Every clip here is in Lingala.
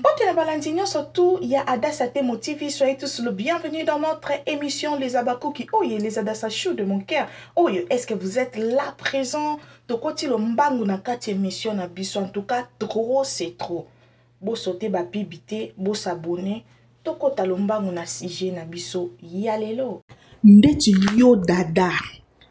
Mpote na balandinyo surtout, il y a Adassa Temo TV. Soyez tous le bienvenue dans notre émission Les Abakuki. Oh, les Adassa chou de mon cœur. Oh, est-ce que vous êtes là présent? Tokoti lo mbangu na kati émission na biso. En tout cas, trop c'est trop. Bo sauter ba pibité, bo s'abonner. Tokota lo mbangu na sije na biso. Yalelo. Ndeti yo dada.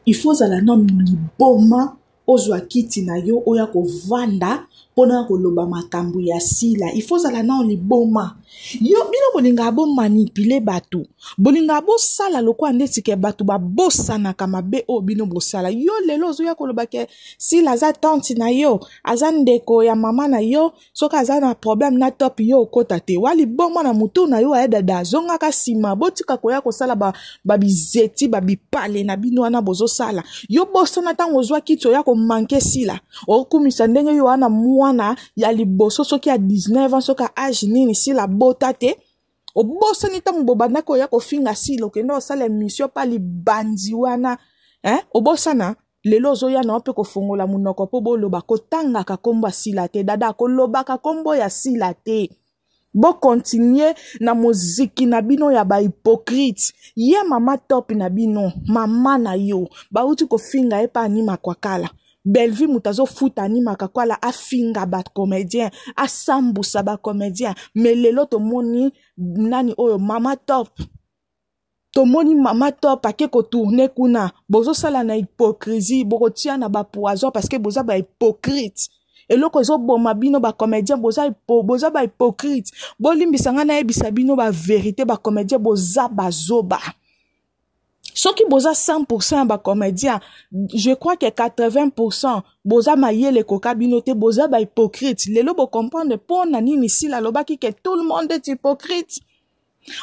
Il faut zala non liboma. Ozwa kiti na yo oya ko vanda pona ko loba makambu ya sila. Il faut zala na liboma. Yo bino bolinga bo manipule batu. Bolinga bo sala lokwa ndeti ke batu ba bosana kama be o bino bo sala. Yo lelo zo ya ko loba ke sila za tante na yo, azandeko ya mama na yo, soka azana problème na top yo kota te. Wali boma na mutu na yo aida da zonga ka sima botika ko ya ko sala ba bizeti ba bipale na bino wana bozo sala. Yo bosana tango zwa kiti ya ko manke sila. Okumisa ndenge yo ana mwana ya liboso soki ya 19 ans soka age nini sila botate. Obosa ni tango bobanda ko ya ko finga sila okendo osala mission pa libandi wana. Obosa na lelo zoya na ope ko fongola munoko po boloba ko tanga ka kombo sila te dada ko loba ka kombo ya sila te. Bo continuer na muziki na bino ya ba hypocrite. Ye mama top na bino, mama na yo. Ba uti ko finga epa anima kwa kala. Belvi mutazo futa anima kakwala afinga ba comédien, asambusa ba comédien. Melelo to moni nani oyo mama top. To moni mama top ake ko tourner kuna. Bozo sala na hypocrisie, boko tia na ba poison parce que boza ba hypocrite. Et loko zo boma bino ba comédien boza ba hypocrite. Bolimbisanga na ebisa bino ba vérité ba comédien boza ba zoba. Soki boza 100% ba comédien, je crois que 80% boza mayele koka bino te boza ba hypocrite. Lelo bo comprendre pona nini sila lobaki que tout le monde est hypocrite.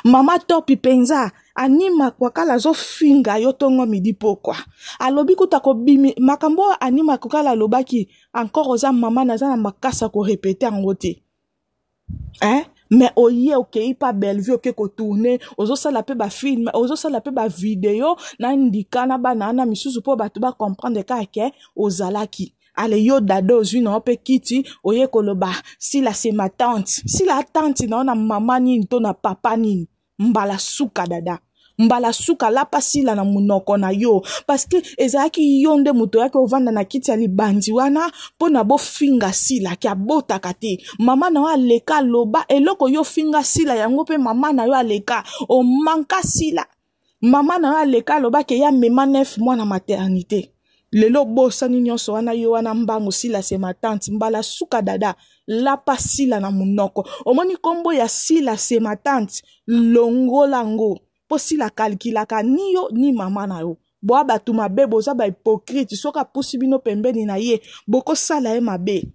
Mama top penza anima kwa kala zo finga yo tongo midi pokwa alobi kutako bimi makambo anima kwa kala lobaki encore oza mama naza na makasa ko répéter angote mais oye okei pa Bellevue oke ko tourner ozo sala pe ba film ozo sala pe ba vidéo na ndika na banana misusu po batu ba comprendre ka ke ozalaki. Ale yo dado zwi na ope kiti oye koloba si la c'est ma tante si la tante na mama nini to na papa nini mbala suka dada mbala suka la pasila na munoko na yo parce que ezaki yonde muto yake ovanda na kiti ya libandi wana pona bo finga sila ki abota kate mama na yo aleka loba eloko yo finga sila yango pe mama na yo aleka o manka sila mama na yo aleka loba ke ya mema 9 mois na maternité. Lelo bosa ni nyonso wana yo wana mbangu sila c'est ma tante mbala suka dada la pasila na munoko omoni kombo ya sila c'est ma tante longolango po sila kalkilaka ni yo ni mama na yo boa batu mabe boza ba hypocrite soka pusi bino pembeni na ye boko sala e mabe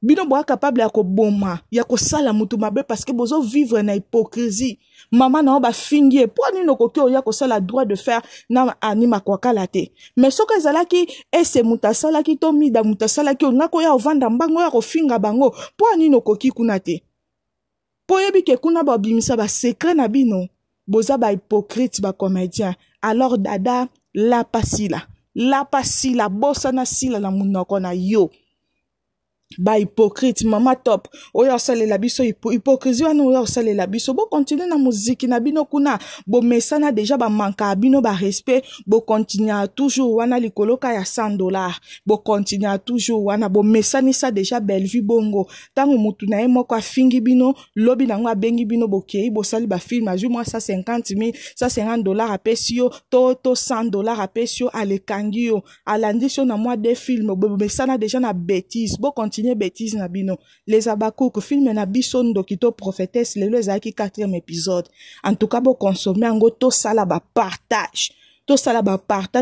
bino boa capable ya ko boma ya ko sala mutu mabe parce que bozo vivre na hypocrisie mama na ba fingi po ni no koki ya ko sala droit de faire na anima kwa kala te mais soka ezalaki ese mutasala ki to mida mutasala ki ngako ya ovanda mbango ya ko finga bango po ni no koki kuna te po yebi ke kuna ba bimisa ba secret na bino boza ba hypocrite ba comédien alors dada la pasila bosa na sila la munoko na yo ba hypocrite mama top oya osale la biso hypocrisie wana oya osale la biso bo continuer na muziki na bino kuna bo mesana déjà ba manka bino ba respect bo continuer toujours wana likoloka ya $100 bo continuer toujours wana bo mesani sa déjà Bellevue bongo tango mutu na ye moko afingi bino lobi nango abengi bino bokei bo sali ba film azu moi $150,000 $150 apesi yo to $100 apesi yo alekangi yo alandi so na moi des films bo mesana déjà na bêtise bo continuer bêtise na bino les Abakuki film na biso ndokito prophétesse lelo ezaki 4e épisode en tout cas bo consommer ango to sala ba partage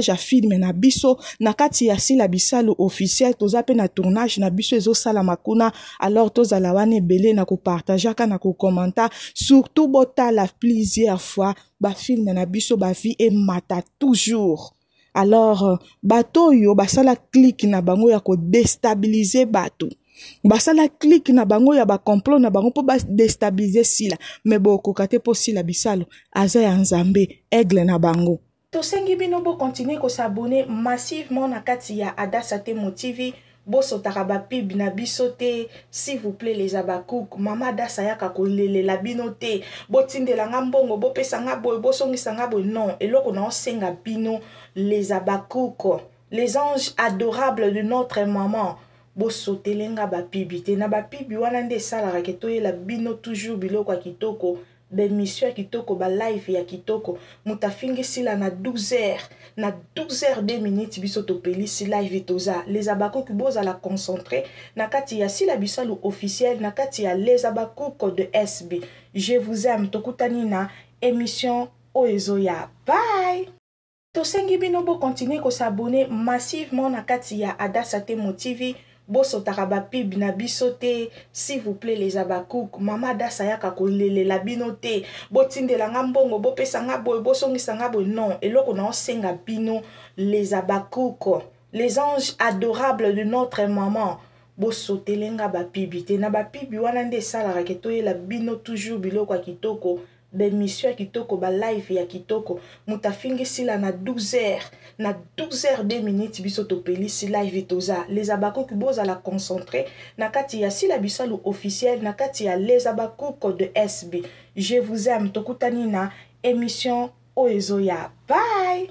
a film na biso na kati ya sila bisalo officiel toza pe na tournage na biso ezo sala makuna alors tozala wana ebele na ko partager ka na ko commenter surtout botala plusieurs fois ba film na biso ba vie et mata toujours. Alors, bato yo basala click na bango ya ko déstabiliser bato. Basala click na bango ya ba complot na bango po ba déstabiliser sila. Mais boko kate po sila bisalo aza ya nzambe aigle na bango. Tosengi bino bo continuer ko s'abonner massivement na kati ya Adassa Temo TV bosotaka bapibi na biso te, s'il vous plaît les abakouk. Mama dasa yaka kolelela bino te, botindela nga mbongo bopesa nga boy bosongisa nga boy. Non, eloko na osenga bino les abakouk, les anges adorables de notre maman. Bosotelenga bapibi te, na bapibi wana nde esalaka ke toyela bino toujours biloko ya kitoko, bemission ya kitoko, ba live ya kitoko. Mutafingisi la na 12h, na 12h 2 minutes biso topelisi live toza. Les abakouk boza la concentré na kati ya sila bisalu officiel, na kati ya les abakouk de SB. Je vous aime, tokutani na émission Oezoya. Bye! Tosengi bino bo continuer ko s'abonner massivement na kati ya Adassa Temo TV. Bosotaka bapibi na biso te, s'il vous plaît les abakouk. Mama dasa yaka kolelela bino te, botindela nga mbongo bopesa nga boy bosongisa nga boy. Non, eloko na osenga bino les abakouk, les anges adorables de notre maman. Bosotelenga bapibi te, na bapibi wana nde esalaka ke toyela bino toujours biloko ya kitoko, bemission ya kitoko, ba live ya kitoko. Mutafingisi la na 12h, na 12h 2 minutes biso topelisi live toza. Les abakouk boza la concentré na kati ya sila bisalu officiel, na kati ya les abakouk de SB. Je vous aime, tokutani na émission Oezoya. Bye!